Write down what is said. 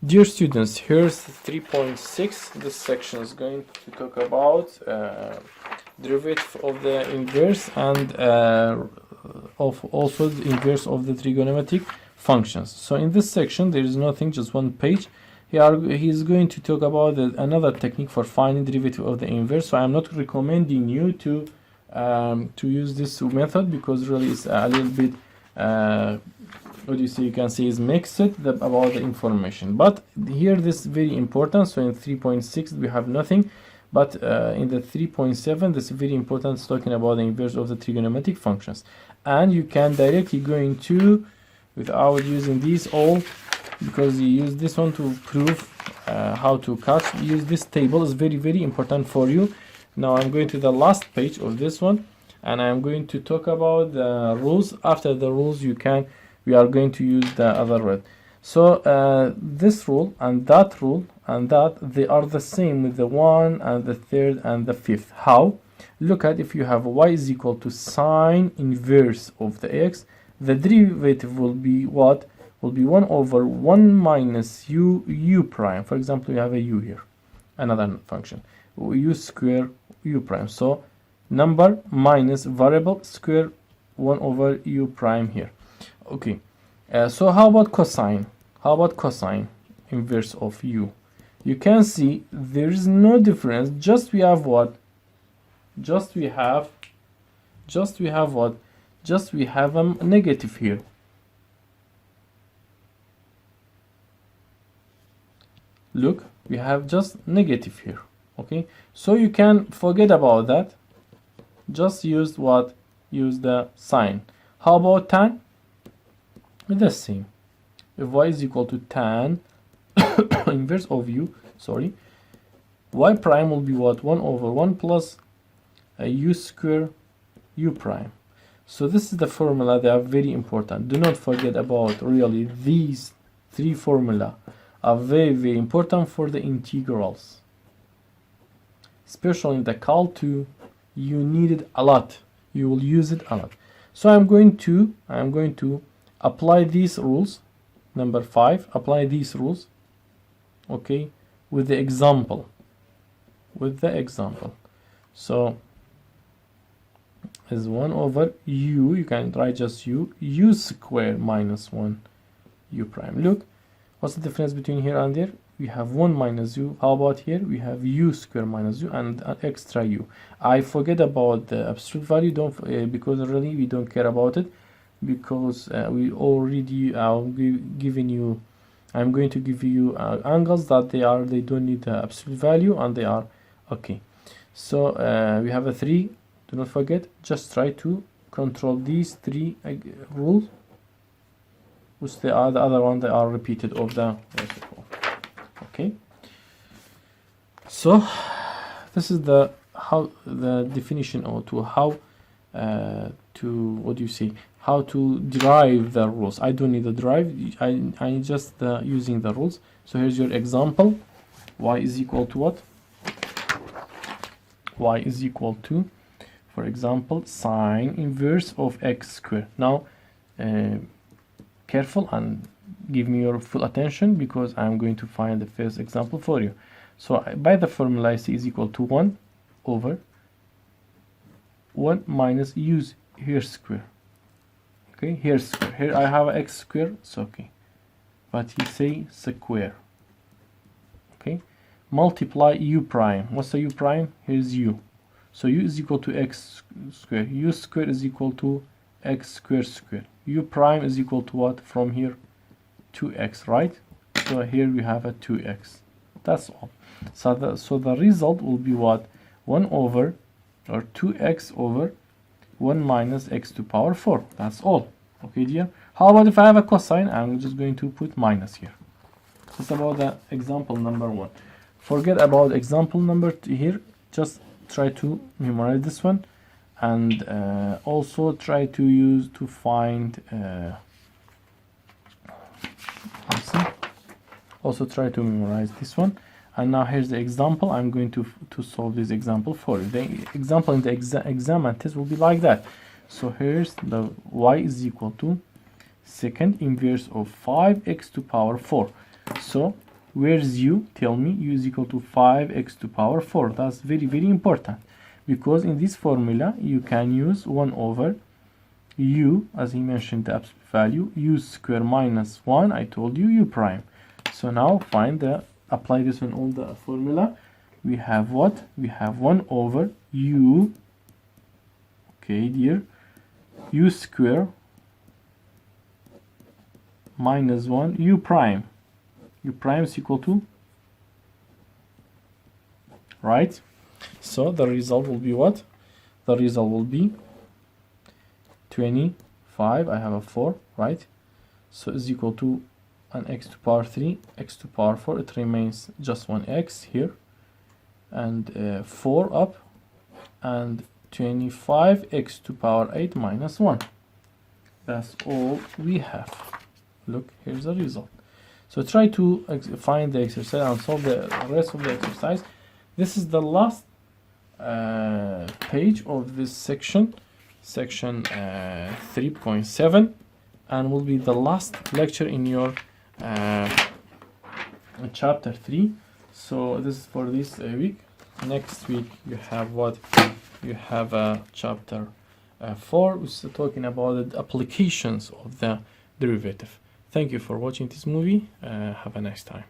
Dear students, here's 3.6. This section is going to talk about derivative of the inverse and of also the inverse of the trigonometric functions. So in this section there is nothing, just one page. He is going to talk about another technique for finding derivative of the inverse. So I'm not recommending you to use this method because really it's a little bit what you see, you can see is mixed about the information, but here this is very important. So in 3.6 we have nothing, but in the 3.7 this is very important. It's talking about the inverse of the trigonometric functions, and you can directly go into without using these all, because you use this one to prove how to cut. Use this table is very important for you. Now I'm going to the last page of this one, and I'm going to talk about the rules. After the rules we are going to use the other word. So this rule and that rule and that, they are the same with the 1 and the 3rd and the 5th. How? Look at, if you have y is equal to sine inverse of the x, the derivative will be what? Will be 1 over 1 minus u prime. For example, you have a u here, another function, u square u prime. So number minus variable square 1 over u prime here. Okay, so how about cosine? How about cosine inverse of u? You can see there is no difference. Just we have what? Just we have what? Just we have a negative here. Look, we have just negative here. Okay, so you can forget about that. Just use what? Use the sine. How about tan? The same. If y is equal to tan inverse of u, sorry, y prime will be what? 1 over 1 plus a u square u prime. So this is the formula. They are very important. Do not forget about, really, these three formula are very important for the integrals, especially in the Cal 2. You need it a lot. You will use it a lot. So I'm going to apply these rules. Number 5, apply these rules, okay, with the example. So is 1 over u, you can write just u square minus 1 u prime. Look, what's the difference between here and there? We have 1 minus u. How about here? We have u square minus u and an extra u. I forget about the absolute value, because really we don't care about it, because we already I'm going to give you angles that they don't need the absolute value, and they are okay. So we have a 3. Do not forget, just try to control these 3 rules, which they are the other one, they are repeated of the okay. So this is the definition, or to how to, what do you say, how to derive the rules. I don't need the derive, I just using the rules. So here's your example. Y is equal to what? Y is equal to, for example, sine inverse of x squared. Now careful and give me your full attention, because I'm going to find the first example for you. So by the formula, c is equal to 1 over 1 minus u here square. Okay, here square. Here I have x square, it's okay, but you say square. Okay, multiply u prime. What's the u prime? Here's u. So u is equal to x square. U square is equal to x square square. U prime is equal to what from here? 2x, right? So here we have a 2x. That's all. So the result will be what? 1 over, or 2x over 1 minus x to power 4. That's all. Okay, dear. How about if I have a cosine? I'm just going to put minus here. That's about the example number 1. Forget about example number 2 here. Just try to memorize this one, and also try to find also try to memorize this one. And now here's the example. I'm going to solve this example for you. The example in the exam and test will be like that. So here's the y is equal to second inverse of 5x to power 4. So Where's u? Tell me. U is equal to 5x to power 4. That's very, very important, because in this formula you can use 1 over u, as he mentioned the absolute value, u square minus 1, I told you, u prime. So now apply this on all the formula. We have what? We have 1 over u, okay dear, u square minus 1 u prime. U prime is equal to, right? So the result will be what? The result will be 25, I have a 4, right? So is equal to an x to power 3, x to power 4, it remains just one x here, and 4 up, and 25x to power 8 minus 1. That's all we have. Look, here's the result. So try to find the exercise and solve the rest of the exercise. This is the last page of this section 3.7, and will be the last lecture in your chapter 3. So this is for this week. Next week you have what? You have chapter 4, which is talking about the applications of the derivative. Thank you for watching this movie. Have a nice time.